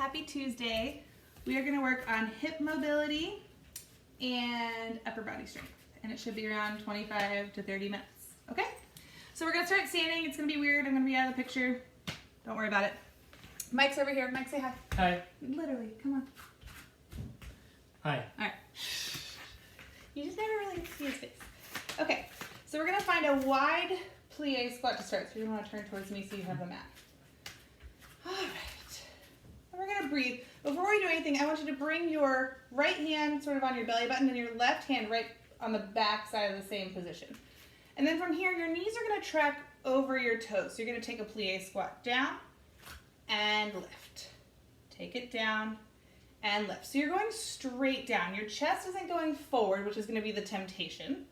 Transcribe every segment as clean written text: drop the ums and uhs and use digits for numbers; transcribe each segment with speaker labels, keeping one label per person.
Speaker 1: happy Tuesday. We are going to work on hip mobility and upper body strength, and it should be around 25 to 30 minutes, okay? So we're going to start standing. It's going to be weird. I'm going to be out of the picture. Don't worry about it. Mike's over here. Mike, say hi. Hi. Literally, come on.
Speaker 2: Hi.
Speaker 1: All right. You just never really get to see his face. Okay, so we're going to find a wide plie squat to start. So you're going to want to turn towards me so you have the mat. All right. And we're going to breathe. Before we do anything, I want you to bring your right hand sort of on your belly button and your left hand right on the back side of the same position. And then from here, your knees are going to track over your toes. So you're going to take a plie squat down and lift. Take it down and lift. So you're going straight down. Your chest isn't going forward, which is going to be the temptation.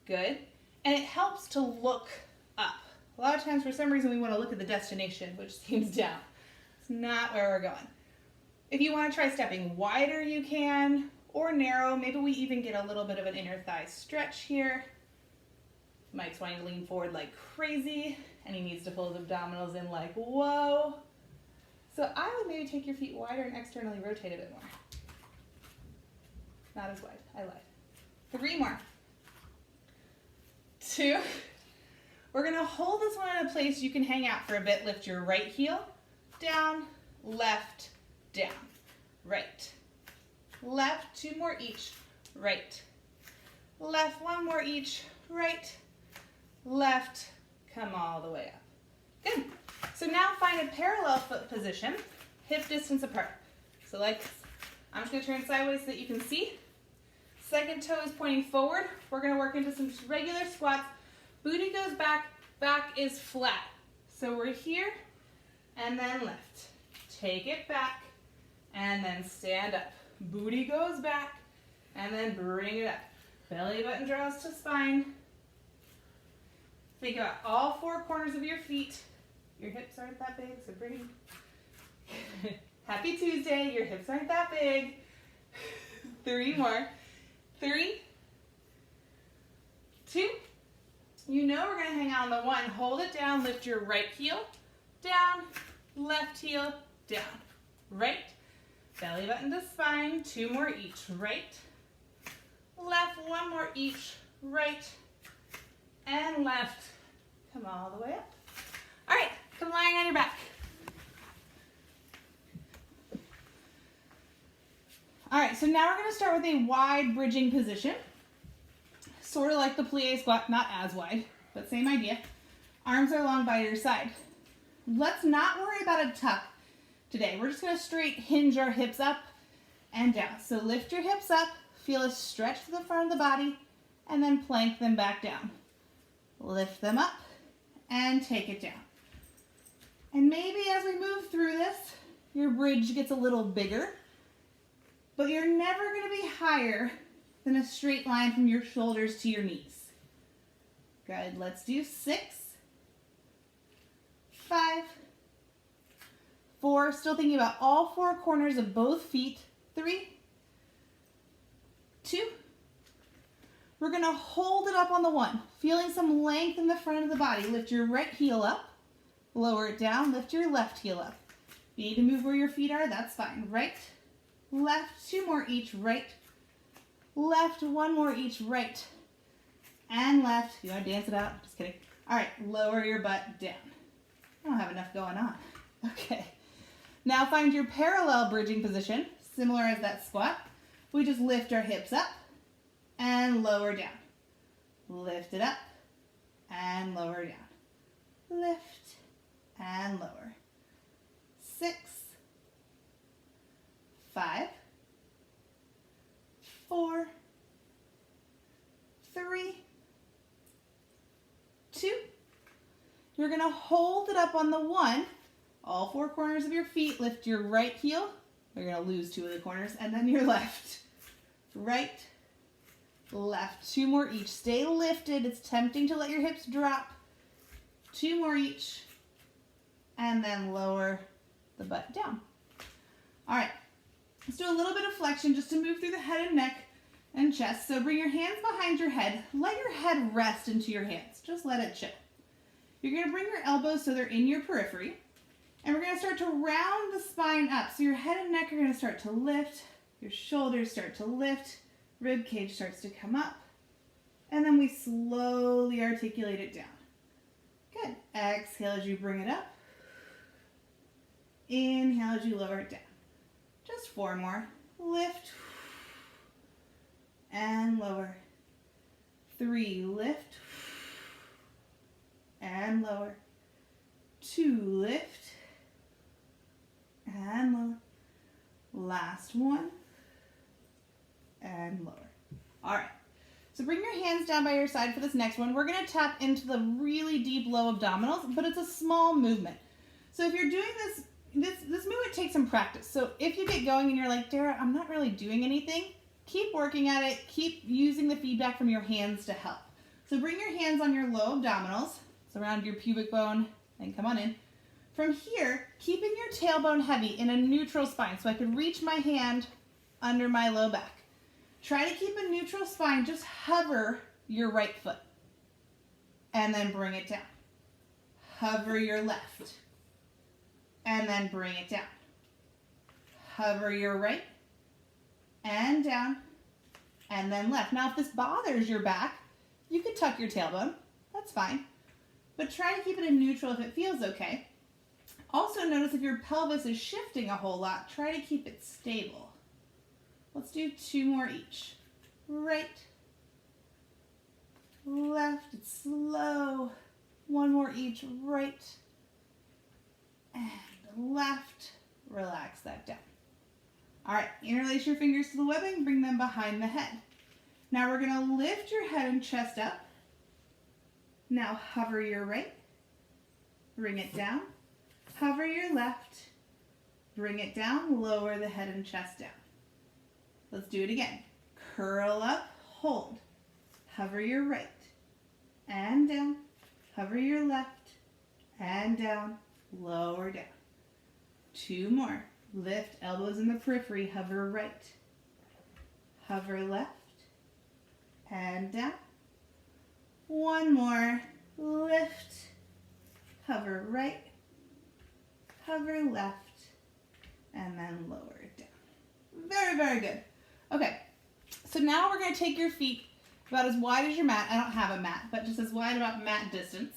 Speaker 1: Good. And it helps to look up. A lot of times, for some reason, we want to look at the destination, which seems down. It's not where we're going. If you want to try stepping wider, you can, or narrow. Maybe we even get a little bit of an inner thigh stretch here. Mike's wanting to lean forward like crazy, and he needs to pull his abdominals in like, whoa. So I would maybe take your feet wider and externally rotate a bit more. Not as wide, I lied. 3 more. 2. We're gonna hold this one in a place you can hang out for a bit. Lift your right heel, down, left, down, right, left, 2 more each, right, left, 1 more each, right, left, come all the way up. Good. So now find a parallel foot position, hip distance apart. So like this. I'm just going to turn sideways so that you can see. Second toe is pointing forward. We're going to work into some regular squats. Booty goes back, back is flat. So we're here and then lift. Take it back and then stand up. Booty goes back and then bring it up. Belly button draws to spine. Think about all 4 corners of your feet. Your hips aren't that big, so bring. Happy Tuesday, your hips aren't that big. 3 more. 3, 2. You know we're gonna hang out on the 1. Hold it down, lift your right heel, down, left heel, down, right. Belly button to spine, 2 more each, right, left, 1 more each, right, and left. Come all the way up. All right, come lying on your back. All right, so now we're going to start with a wide bridging position. Sort of like the plie squat, not as wide, but same idea. Arms are long by your side. Let's not worry about a tuck today. We're just going to straight hinge our hips up and down. So lift your hips up, feel a stretch to the front of the body, and then plank them back down. Lift them up and take it down. And maybe as we move through this, your bridge gets a little bigger, but you're never going to be higher than a straight line from your shoulders to your knees. Good, let's do 6, 5, 4, still thinking about all 4 corners of both feet. 3, 2, we're going to hold it up on the 1, feeling some length in the front of the body. Lift your right heel up, lower it down, lift your left heel up. If you need to move where your feet are, that's fine. Right, left, 2 more each, right, left, 1 more each, right, and left. You want to dance it out? Just kidding. All right, lower your butt down. I don't have enough going on. Okay. Now find your parallel bridging position, similar as that squat. We just lift our hips up and lower down. Lift it up and lower down. Lift and lower. 6, 5, 4, 3, 2. You're going to hold it up on the 1. All 4 corners of your feet. Lift your right heel. You're going to lose 2 of the corners. And then your left. Right, left. 2 more each. Stay lifted. It's tempting to let your hips drop. 2 more each. And then lower the butt down. All right. Let's do a little bit of flexion just to move through the head and neck and chest. So bring your hands behind your head. Let your head rest into your hands. Just let it chill. You're going to bring your elbows so they're in your periphery. And we're going to start to round the spine up. So your head and neck are going to start to lift. Your shoulders start to lift. Rib cage starts to come up. And then we slowly articulate it down. Good. Exhale as you bring it up. Inhale as you lower it down. Just 4 more. Lift. And lower. 3, lift. And lower. 2, lift. And lower. Last one. And lower. All right. So bring your hands down by your side for this next one. We're going to tap into the really deep low abdominals, but it's a small movement. So if you're doing this movement takes some practice. So if you get going and you're like, Dara, I'm not really doing anything, keep working at it. Keep using the feedback from your hands to help. So bring your hands on your low abdominals, so around your pubic bone, and come on in. From here, keeping your tailbone heavy in a neutral spine, so I could reach my hand under my low back. Try to keep a neutral spine, just hover your right foot, and then bring it down. Hover your left, and then bring it down. Hover your right, and down, and then left. Now if this bothers your back, you could tuck your tailbone, that's fine. But try to keep it in neutral if it feels okay. Also notice if your pelvis is shifting a whole lot, try to keep it stable. Let's do 2 more each. Right, left, it's slow. 1 more each, right, and left. Relax that down. All right, interlace your fingers to the webbing, bring them behind the head. Now we're gonna lift your head and chest up. Now hover your right, bring it down. Hover your left, bring it down, lower the head and chest down. Let's do it again. Curl up, hold. Hover your right, and down. Hover your left, and down, lower down. 2 more. Lift, elbows in the periphery, hover right. Hover left, and down. 1 more. Lift, hover right, hover left, and then lower it down. Very, very good. Okay, so now we're going to take your feet about as wide as your mat. I don't have a mat, but just as wide about mat distance.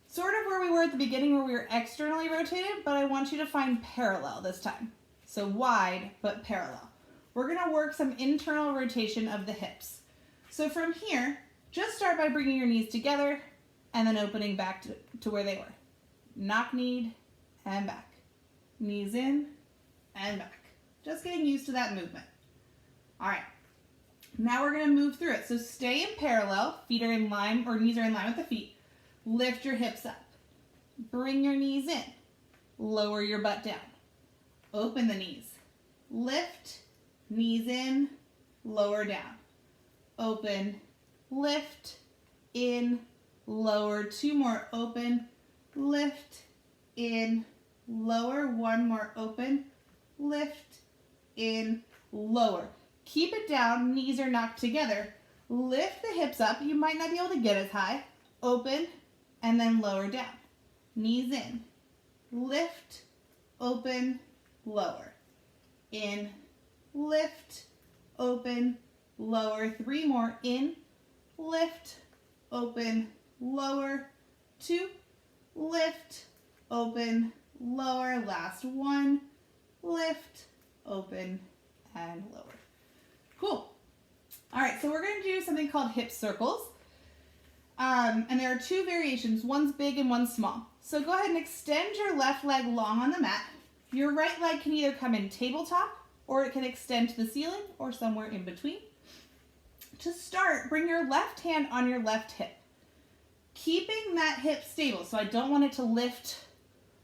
Speaker 1: Sort of where we were at the beginning where we were externally rotated, but I want you to find parallel this time. So wide, but parallel. We're going to work some internal rotation of the hips. So from here, just start by bringing your knees together and then opening back to where they were. Knock-kneed and back. Knees in and back. Just getting used to that movement. All right. Now we're going to move through it. So stay in parallel. Feet are in line, or knees are in line with the feet. Lift your hips up. Bring your knees in. Lower your butt down. Open the knees. Lift, knees in, lower down. Open, lift, in, lower. 2 more. Open, lift, in, lower. 1 more. Open, lift, in, lower. Keep it down. Knees are knocked together. Lift the hips up. You might not be able to get as high. Open, and then lower down. Knees in. Lift, open, lower. In, lift, open, lower. 3 more. In, lift, open, lower. 2, lift, open, lower. Last 1, lift, open, and lower. Cool. All right, so we're going to do something called hip circles. And there are 2 variations. One's big and one's small. So go ahead and extend your left leg long on the mat. Your right leg can either come in tabletop, or it can extend to the ceiling, or somewhere in between. To start, bring your left hand on your left hip. Keeping that hip stable, so I don't want it to lift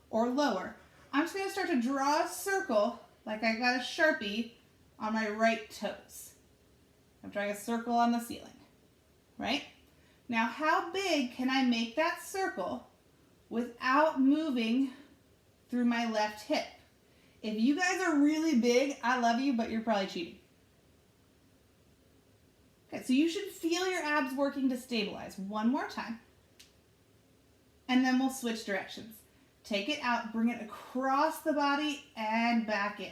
Speaker 1: or lower. I'm just going to start to draw a circle, like I got a Sharpie, on my right toes. I'm drawing a circle on the ceiling, right? Now, how big can I make that circle without moving through my left hip? If you guys are really big, I love you, but you're probably cheating. Okay, so you should feel your abs working to stabilize. 1 more time. And then we'll switch directions. Take it out, bring it across the body and back in.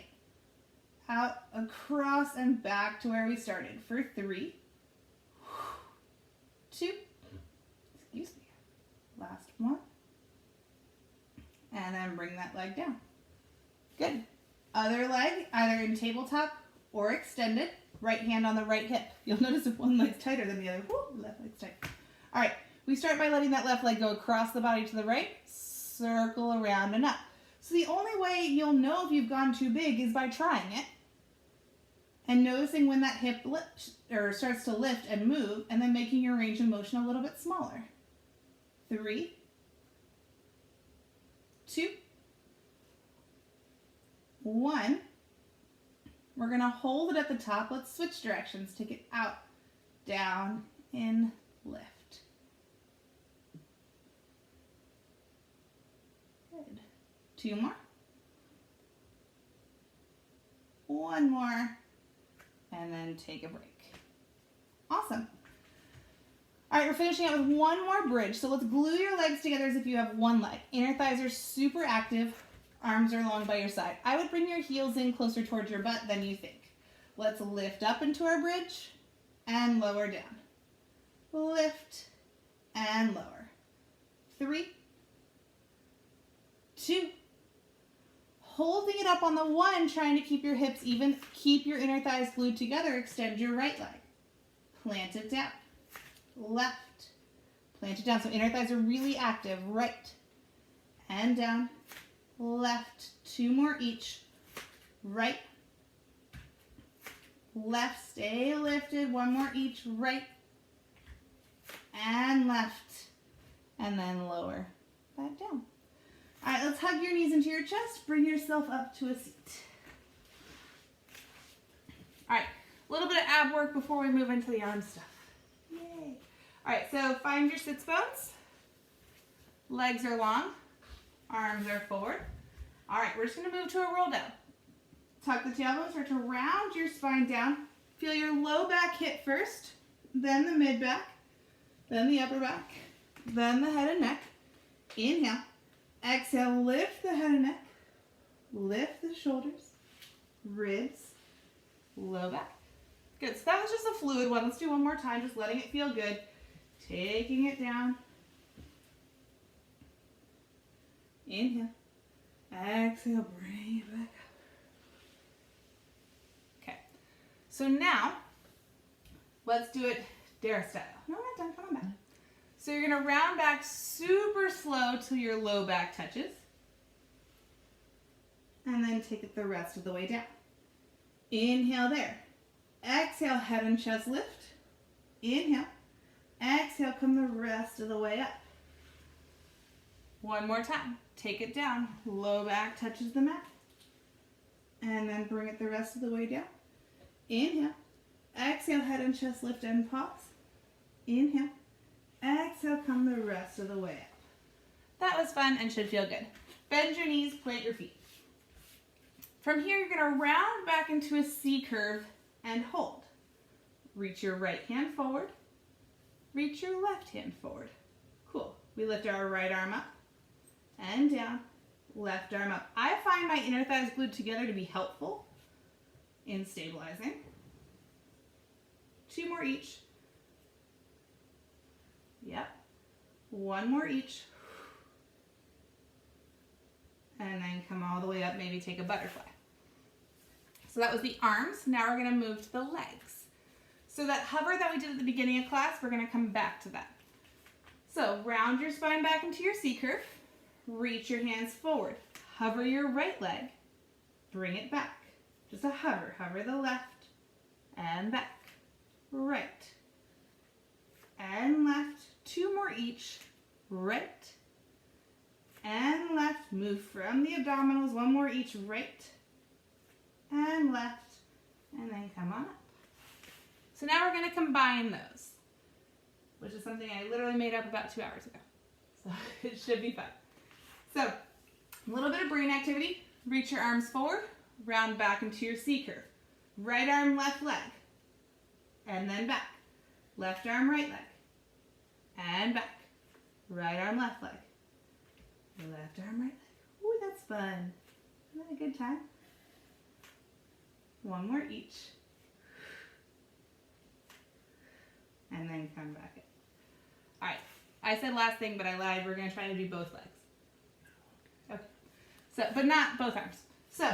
Speaker 1: Out, across, and back to where we started for 3, 2, excuse me, last one. And then bring that leg down. Good. Other leg, either in tabletop or extended. Right hand on the right hip. You'll notice if one leg's tighter than the other. Woo, left leg's tight. All right, we start by letting that left leg go across the body to the right, circle around and up. So the only way you'll know if you've gone too big is by trying it and noticing when that hip lifts or starts to lift and move, and then making your range of motion a little bit smaller. 3, 2, 1. We're going to hold it at the top. Let's switch directions. Take it out, down, in, lift. Good. 2 more. 1 more. And then take a break. Awesome. All right, we're finishing up with 1 more bridge. So let's glue your legs together as if you have 1 leg. Inner thighs are super active. Arms are long by your side. I would bring your heels in closer towards your butt than you think. Let's lift up into our bridge and lower down. Lift and lower. 3, 2. Holding it up on the 1, trying to keep your hips even. Keep your inner thighs glued together. Extend your right leg. Plant it down. Left. Plant it down. So inner thighs are really active. Right. And down. Left. 2 more each. Right. Left. Stay lifted. 1 more each. Right. And left. And then lower back down. All right, let's hug your knees into your chest. Bring yourself up to a seat. All right, a little bit of ab work before we move into the arm stuff. Yay. All right, so find your sits bones. Legs are long. Arms are forward. All right, we're just going to move to a roll down. Tuck the tailbone, start to round your spine down. Feel your low back hit first, then the mid back, then the upper back, then the head and neck. Inhale. Exhale, lift the head and neck. Lift the shoulders, ribs, low back. Good, so that was just a fluid one. Let's do one more time, just letting it feel good. Taking it down. Inhale. Exhale, bring it back up. Okay, so now, let's do it Dara style. No, we're not done, come on back. So you're going to round back super slow till your low back touches. And then take it the rest of the way down. Inhale there. Exhale, head and chest lift. Inhale. Exhale, come the rest of the way up. One more time. Take it down. Low back touches the mat. And then bring it the rest of the way down. Inhale. Exhale, head and chest lift and pause. Inhale. Exhale, come the rest of the way up. That was fun and should feel good. Bend your knees, plant your feet. From here, you're going to round back into a C curve and hold. Reach your right hand forward. Reach your left hand forward. Cool. We lift our right arm up and down, left arm up. I find my inner thighs glued together to be helpful in stabilizing. 2 more each. Yep. 1 more each. And then come all the way up, maybe take a butterfly. So that was the arms. Now we're going to move to the legs. So that hover that we did at the beginning of class, we're going to come back to that. So round your spine back into your C curve. Reach your hands forward. Hover your right leg. Bring it back. Just a hover. Hover the left and back. Right and left. 2 more each. Right and left. Move from the abdominals. 1 more each. Right and left. And then come on up. So now we're going to combine those, which is something I literally made up about 2 hours ago. So it should be fun. So a little bit of brain activity. Reach your arms forward. Round back into your C curve. Right arm, left leg. And then back. Left arm, right leg. And back. Right arm, left leg. Left arm, right leg. fun. Isn't that a good time? One more each. And then come back in. All right, I said last thing, but I lied. We're gonna try to do both legs. Okay, so, but not both arms. So,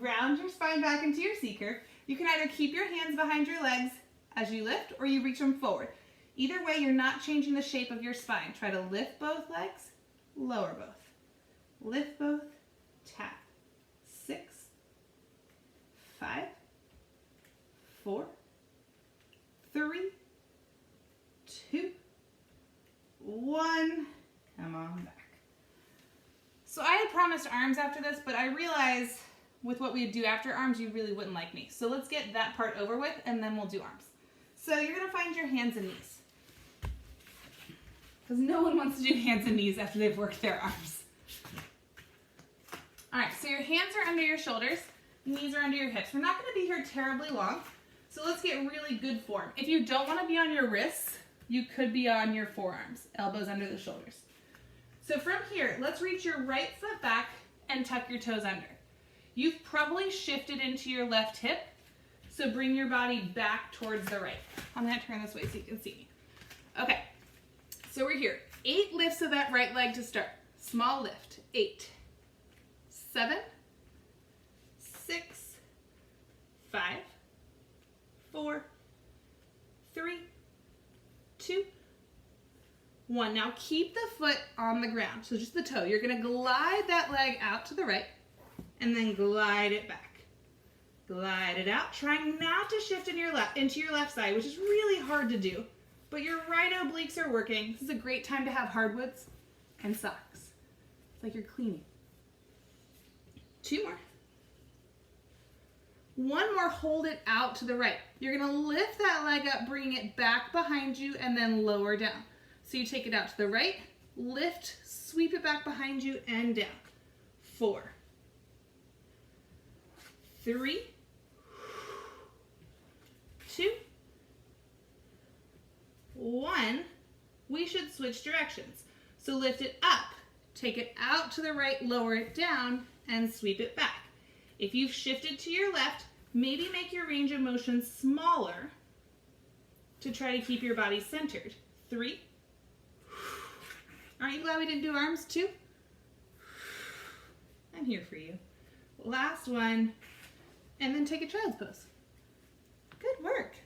Speaker 1: round your spine back into your seeker. You can either keep your hands behind your legs as you lift, or you reach them forward. Either way, you're not changing the shape of your spine. Try to lift both legs, lower both. Lift both, tap. 6, 5, 4, 3, 2, 1. Come on back. So I had promised arms after this, but I realized with what we do after arms, you really wouldn't like me. So let's get that part over with, and then we'll do arms. So you're gonna find your hands and knees. Because no one wants to do hands and knees after they've worked their arms. All right, so your hands are under your shoulders, knees are under your hips. We're not gonna be here terribly long, so let's get really good form. If you don't wanna be on your wrists, you could be on your forearms, elbows under the shoulders. So from here, let's reach your right foot back and tuck your toes under. You've probably shifted into your left hip, so bring your body back towards the right. I'm gonna turn this way so you can see me. Okay, so we're here. 8 lifts of that right leg to start. Small lift. 8, 7, 6, 5, 4, 3, 2, 1. Now keep the foot on the ground, so just the toe. You're gonna glide that leg out to the right and then glide it back. Glide it out, trying not to shift into your left side, which is really hard to do, but your right obliques are working. This is a great time to have hardwoods and socks. It's like you're cleaning. 2 more. 1 more, hold it out to the right. You're gonna lift that leg up, bringing it back behind you, and then lower down. So you take it out to the right, lift, sweep it back behind you, and down. 4, 3, 2, 1. We should switch directions. So lift it up, take it out to the right, lower it down, and sweep it back. If you've shifted to your left, maybe make your range of motion smaller to try to keep your body centered. 3. Aren't you glad we didn't do arms too? I'm here for you. Last one, and then take a child's pose. Good work.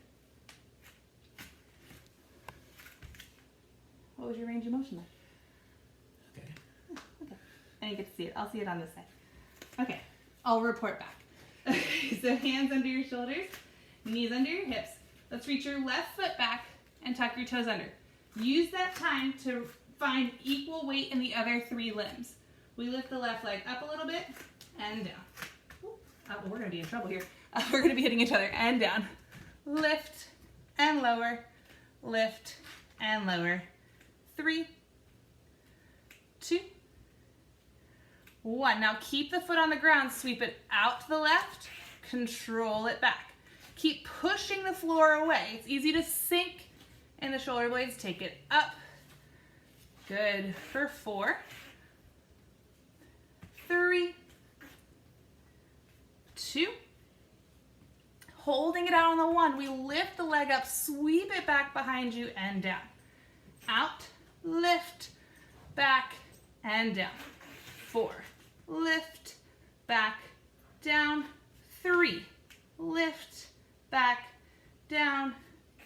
Speaker 1: What was your range of motion like?
Speaker 2: Okay.
Speaker 1: Okay. And you get to see it. I'll see it on this side. Okay. I'll report back. Okay, so hands under your shoulders, knees under your hips. Let's reach your left foot back and tuck your toes under. Use that time to find equal weight in the other 3 limbs. We lift the left leg up a little bit and down. Oh, we're going to be in trouble here. We're going to be hitting each other and down. Lift and lower, lift and lower. 3, 2, 1. Now keep the foot on the ground, sweep it out to the left, control it back. Keep pushing the floor away. It's easy to sink in the shoulder blades. Take it up. Good for 4, 3, 2. Holding it out on the 1. We lift the leg up, sweep it back behind you and down. Out, lift, back, and down. 4, lift, back, down. 3, lift, back, down.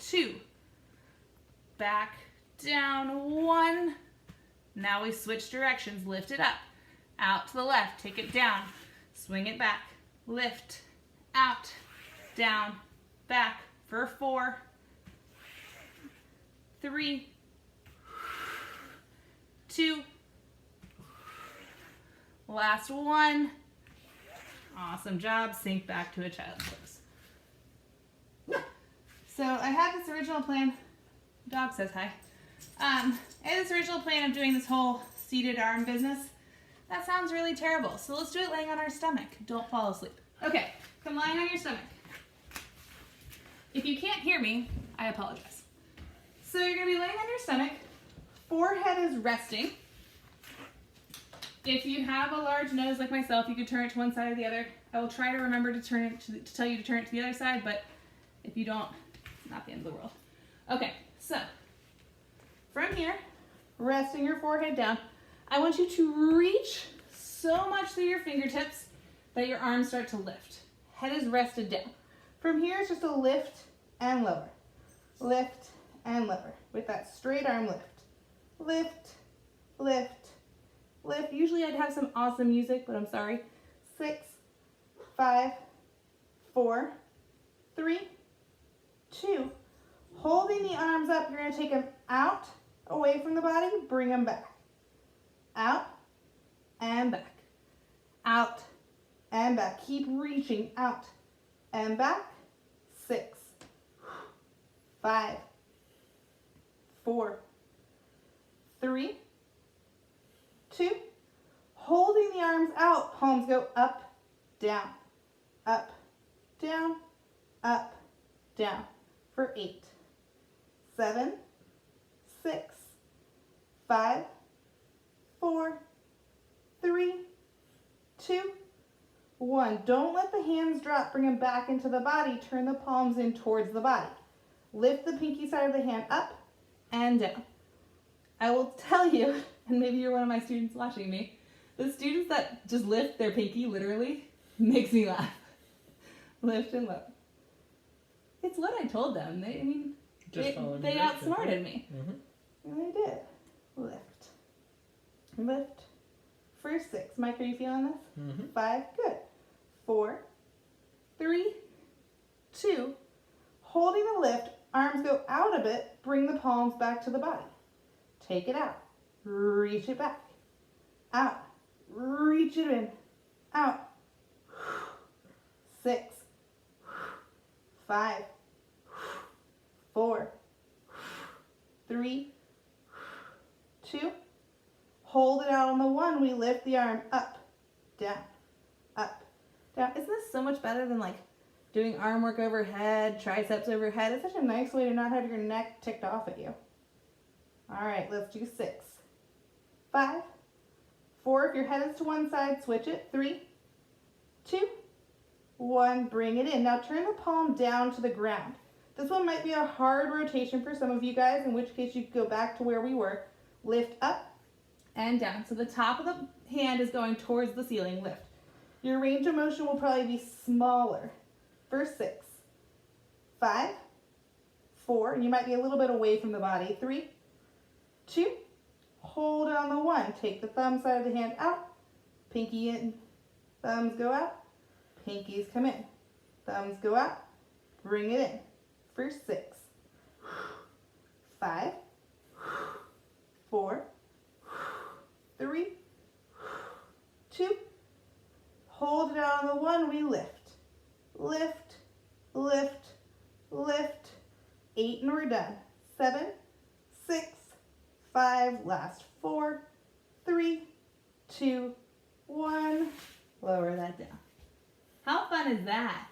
Speaker 1: 2, back, down. 1. Now we switch directions. Lift it up, out to the left, take it down, swing it back, lift, out, down, back for 4, 3, 2, last 1. Awesome job. Sink back to a child's pose. So I had this original plan. Dog says hi. I had this original plan of doing this whole seated arm business. That sounds really terrible. So let's do it laying on our stomach. Don't fall asleep. Okay, come lying on your stomach. If you can't hear me, I apologize. So you're gonna be laying on your stomach. Forehead is resting. If you have a large nose like myself, you could turn it to one side or the other. I will try to remember to turn it to tell you to turn it to the other side, but if you don't, it's not the end of the world. Okay, so from here, resting your forehead down, I want you to reach so much through your fingertips that your arms start to lift. Head is rested down. From here, it's just a lift and lower. Lift and lower with that straight arm lift. Lift, lift, lift. Usually I'd have some awesome music, but I'm sorry. 6, 5, 4, 3, 2. Holding the arms up, you're going to take them out, away from the body, bring them back. Out and back. Out and back. Keep reaching out and back. 6, 5, 4, 3, 2. Holding the arms out, palms go up, down, up, down, up, down for 8, 7, 6, 5, 4, 3, 2, 1. Don't let the hands drop. Bring them back into the body. Turn the palms in towards the body. Lift the pinky side of the hand up and down. I will tell you, and maybe you're one of my students watching me, the students that just lift their pinky literally makes me laugh. Lift and lower. It's what I told them. They outsmarted me. Mm-hmm. And they did. Lift. Lift. For 6. Mike, are you feeling this? Mm-hmm. 5. Good. 4, 3, 2. Holding the lift, arms go out a bit, bring the palms back to the body. Take it out. Reach it back. Out. Reach it in. Out. 6, 5, 4, 3, 2. Hold it out on the 1. We lift the arm up, down, up, down. Isn't this so much better than like doing arm work overhead, triceps overhead? It's such a nice way to not have your neck ticked off at you. All right, let's do 6, 5, 4. If your head is to one side, switch it. 3, 2, 1. Bring it in. Now turn the palm down to the ground. This one might be a hard rotation for some of you guys, in which case you could go back to where we were. Lift up and down. So the top of the hand is going towards the ceiling. Lift. Your range of motion will probably be smaller. For 6, 5, 4, and you might be a little bit away from the body. 3, 2, hold it on the 1. Take the thumb side of the hand out, pinky in, thumbs go out, pinkies come in, thumbs go out, bring it in. For 6, 5, 4, 3, 2, hold it out on the 1, we lift. Lift, lift, lift. 8 and we're done. 7, 6, 5, last 4, 3, 2, 1. Lower that down. How fun is that?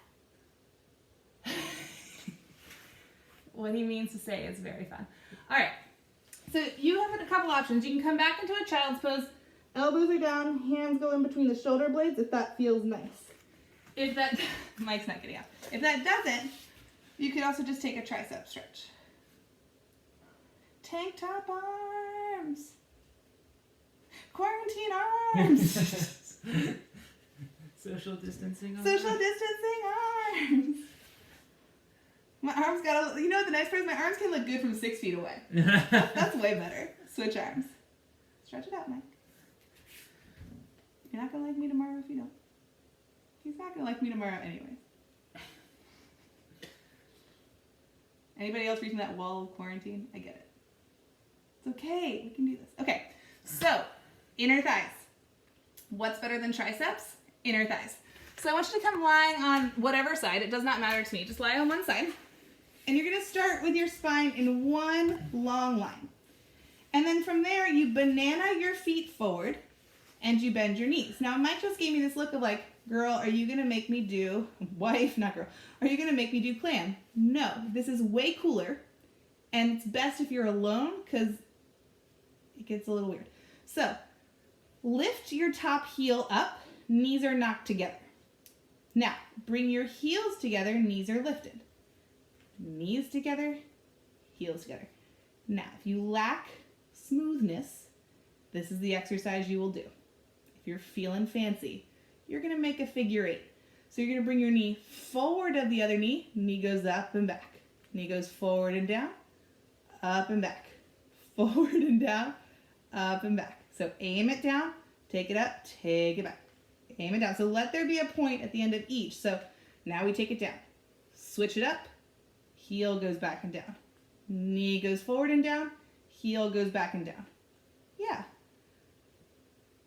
Speaker 1: What he means to say is very fun. All right, so you have a couple options. You can come back into a child's pose. Elbows are down, hands go in between the shoulder blades if that feels nice. If that, Mike's not getting up. If that doesn't, you could also just take a tricep stretch. Tank top arms. Quarantine arms.
Speaker 2: Social distancing arms.
Speaker 1: Social distancing arms. My arms got a, you know the nice part is my arms can look good from 6 feet away. That's way better. Switch arms. Stretch it out, Mike. You're not going to like me tomorrow if you don't. He's not going to like me tomorrow anyways. Anybody else reaching that wall of quarantine? I get it. It's okay. We can do this. Okay. So, inner thighs. What's better than triceps? Inner thighs. So I want you to come lying on whatever side. It does not matter to me. Just lie on one side. And you're going to start with your spine in one long line. And then from there, you banana your feet forward and you bend your knees. Now, Mike just gave me this look of like, girl, are you going to make me do, wife, not girl, are you going to make me do clam? No, this is way cooler. And it's best if you're alone because it gets a little weird. So, Lift your top heel up, knees are knocked together. Now, bring your heels together, knees are lifted. Knees together, heels together. Now, if you lack smoothness, this is the exercise you will do. If you're feeling fancy, you're gonna make a figure 8. So you're gonna bring your knee forward of the other knee, knee goes up and back. Knee goes forward and down, up and back. Forward and down, up and back. So aim it down, take it up, take it back. Aim it down. So let there be a point at the end of each. So now we take it down. Switch it up, heel goes back and down. Knee goes forward and down, heel goes back and down. Yeah.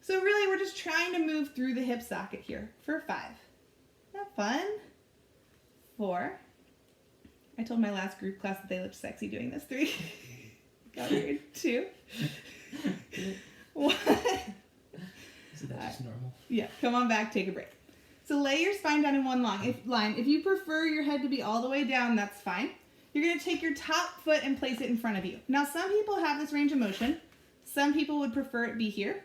Speaker 1: So really we're just trying to move through the hip socket here for 5. Isn't that fun? 4. I told my last group class that they looked sexy doing this. 3. Got weird. 2. 1.
Speaker 2: So that's just normal.
Speaker 1: Yeah, come on back, take a break. So lay your spine down in one line. If you prefer your head to be all the way down, that's fine. You're going to take your top foot and place it in front of you. Now, some people have this range of motion. Some people would prefer it be here.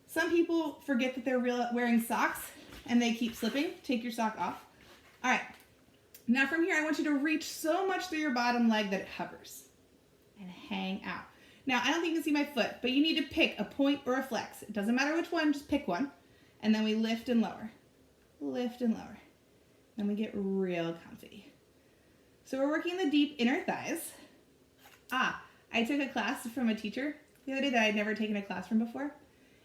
Speaker 1: Some people forget that they're wearing socks and they keep slipping. Take your sock off. All right. Now from here, I want you to reach so much through your bottom leg that it hovers and hang out. Now, I don't think you can see my foot, but you need to pick a point or a flex. It doesn't matter which one, just pick one. And then we lift and lower. Lift and lower. Then we get real comfy. So we're working the deep inner thighs. I took a class from a teacher the other day that I had never taken a class from before,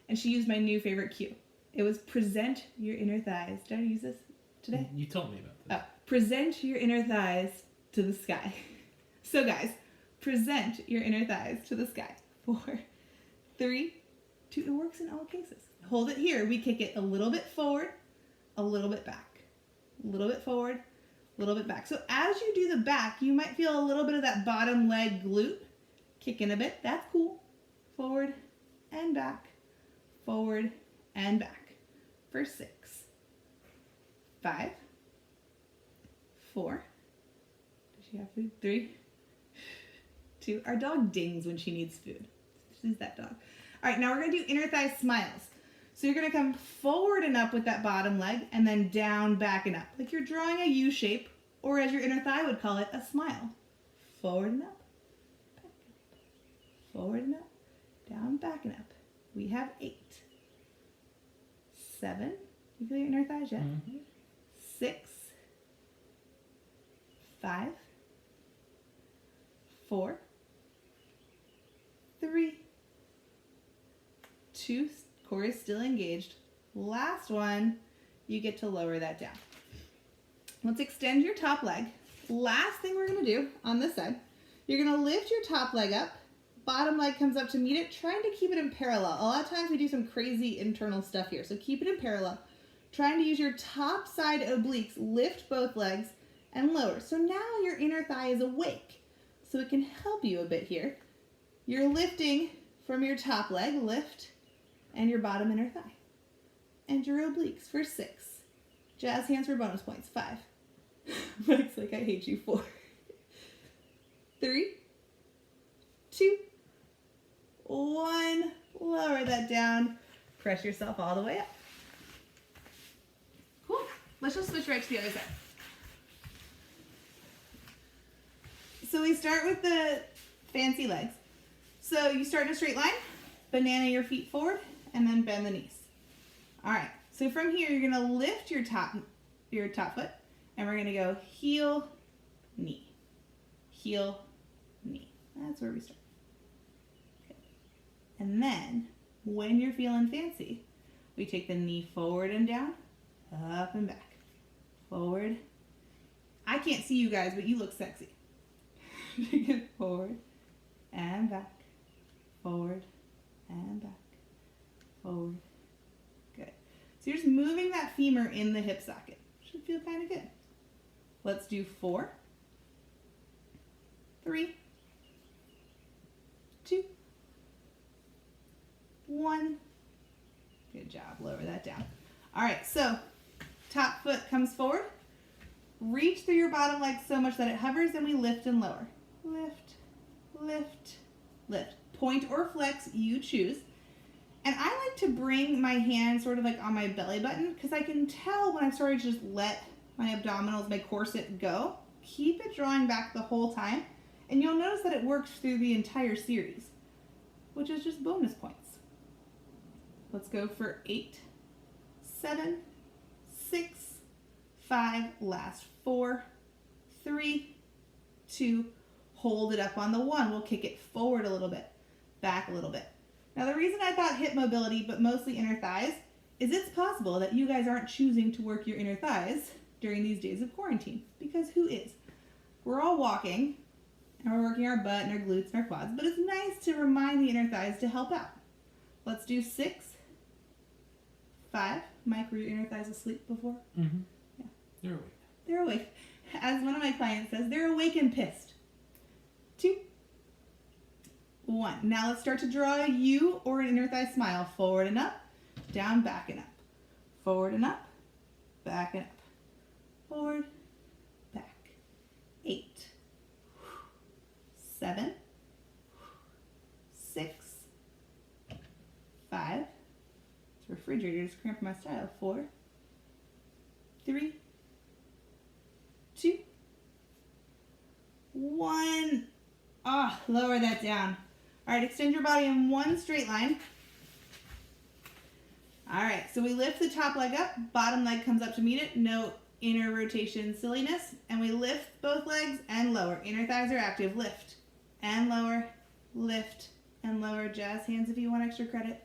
Speaker 1: and she used my new favorite cue. It was present your inner thighs. Did I use this today?
Speaker 2: You told me about this.
Speaker 1: Present your inner thighs to the sky. So guys, present your inner thighs to the sky. 4, 3, 2, it works in all cases. Hold it here. We kick it a little bit forward, a little bit back, a little bit forward, a little bit back. So as you do the back, you might feel a little bit of that bottom leg glute kick in a bit. That's cool. Forward and back, forward and back. For 6, 5, 4. Does she have food? 3, 2. Our dog dings when she needs food. She's that dog. All right, now we're going to do inner thigh smiles. So you're going to come forward and up with that bottom leg and then down, back, and up. Like you're drawing a U shape, or as your inner thigh would call it, a smile. Forward and up. Back and up. Forward and up. Down, back, and up. We have 8. 7. You feel your inner thighs yet?
Speaker 2: Mm-hmm.
Speaker 1: 6. 5. 4. 3. 2. Core is still engaged. Last one, you get to lower that down. Let's extend your top leg. Last thing we're going to do on this side, you're going to lift your top leg up. Bottom leg comes up to meet it, trying to keep it in parallel. A lot of times we do some crazy internal stuff here, so keep it in parallel. Trying to use your top side obliques, lift both legs, and lower. So now your inner thigh is awake, so it can help you a bit here. You're lifting from your top leg, lift, and your bottom inner thigh. And your obliques for 6. Jazz hands for bonus points. 5. Mike's like, I hate you. 4. 3. 2. 1. Lower that down. Press yourself all the way up. Cool. Let's just switch right to the other side. So we start with the fancy legs. So you start in a straight line, banana your feet forward, and then bend the knees. All right, so from here, you're gonna lift your top foot, and we're gonna go heel, knee, heel, knee. That's where we start. Okay. And then, when you're feeling fancy, we take the knee forward and down, up and back, forward. I can't see you guys, but you look sexy. Take it forward and back, forward and back, forward. Good. So you're just moving that femur in the hip socket. Should feel kind of good. Let's do 4, 3, 2, 1. Good job. Lower that down. All right, so top foot comes forward. Reach through your bottom leg so much that it hovers, and we lift and lower. Lift, lift, lift. Point or flex, you choose. And I like to bring my hand sort of like on my belly button because I can tell when I've started to just let my abdominals, my corset go. Keep it drawing back the whole time. And you'll notice that it works through the entire series, which is just bonus points. Let's go for 8, 7, 6, 5, last 4, 3, 2, hold it up on the 1. We'll kick it forward a little bit, back a little bit. Now the reason I thought hip mobility, but mostly inner thighs, is it's possible that you guys aren't choosing to work your inner thighs during these days of quarantine, because who is? We're all walking, and we're working our butt and our glutes and our quads, but it's nice to remind the inner thighs to help out. Let's do 6, 5. Mike, were your inner thighs asleep before?
Speaker 2: Mm-hmm.
Speaker 1: Yeah.
Speaker 2: They're awake.
Speaker 1: They're awake. As one of my clients says, they're awake and pissed. 2, 1. Now let's start to draw a U or an inner thigh smile. Forward and up, down, back and up. Forward and up, back and up. Forward, back. 8, 7, 6, 5. It's refrigerator, just cramping my style. 4, 3, 2, 1. Ah, lower that down. All right, extend your body in one straight line. All right, so we lift the top leg up, bottom leg comes up to meet it. No inner rotation silliness. And we lift both legs and lower. Inner thighs are active. Lift and lower, lift and lower. Jazz hands if you want extra credit.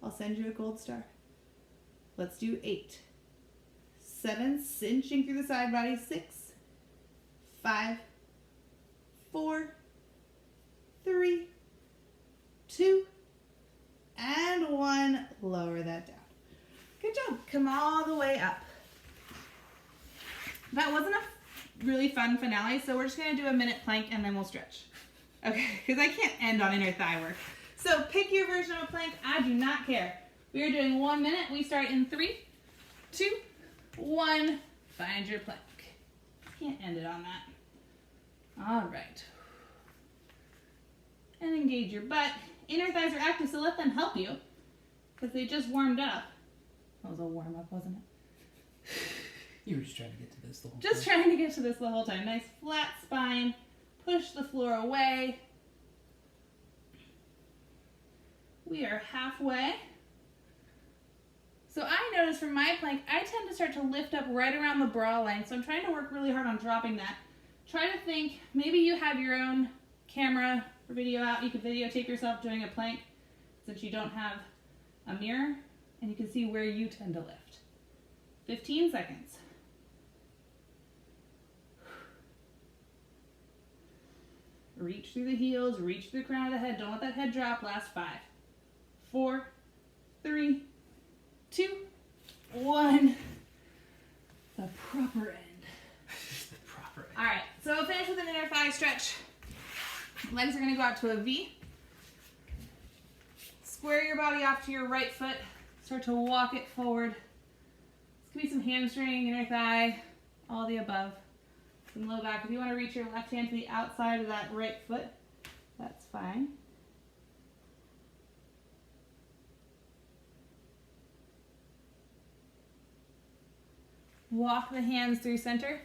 Speaker 1: I'll send you a gold star. Let's do 8, 7, cinching through the side body. 6, 5, 4, 3, 2, and 1. Lower that down. Good job. Come all the way up. That wasn't a really fun finale, so we're just going to do a minute plank and then we'll stretch. Okay, because I can't end on inner thigh work. So pick your version of a plank. I do not care. We are doing 1 minute. We start in 3, 2, 1. Find your plank. Can't end it on that. All right. And engage your butt. Inner thighs are active, so let them help you because they just warmed up. That was a warm up, wasn't it?
Speaker 2: You were just trying to get to this the whole time.
Speaker 1: Just trying to get to this the whole time. Nice flat spine. Push the floor away. We are halfway. So I notice from my plank, I tend to start to lift up right around the bra line. So I'm trying to work really hard on dropping that. Try to think, maybe you have your own camera or video out. You could videotape yourself doing a plank since you don't have a mirror. And you can see where you tend to lift. 15 seconds. Reach through the heels, reach through the crown of the head. Don't let that head drop. Last 5, 4, 3, 2, 1. The proper end.
Speaker 2: The proper end.
Speaker 1: All right, so finish with an inner thigh stretch. Legs are going to go out to a V. Square your body off to your right foot. Start to walk it forward. This could be some hamstring, inner thigh, all the above. Some low back. If you want to reach your left hand to the outside of that right foot, that's fine. Walk the hands through center.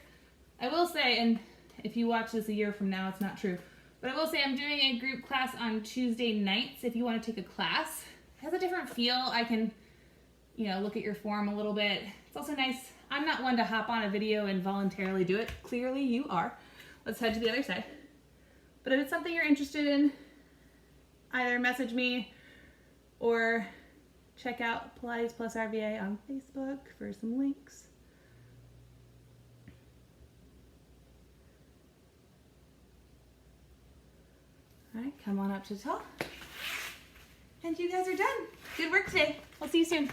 Speaker 1: I will say, and if you watch this a year from now, it's not true, but I will say I'm doing a group class on Tuesday nights if you want to take a class. It has a different feel. I can, look at your form a little bit. It's also nice. I'm not one to hop on a video and voluntarily do it. Clearly you are. Let's head to the other side. But if it's something you're interested in, either message me or check out Pilates Plus RVA on Facebook for some links. All right, come on up to the top. And you guys are done. Good work today. I'll see you soon.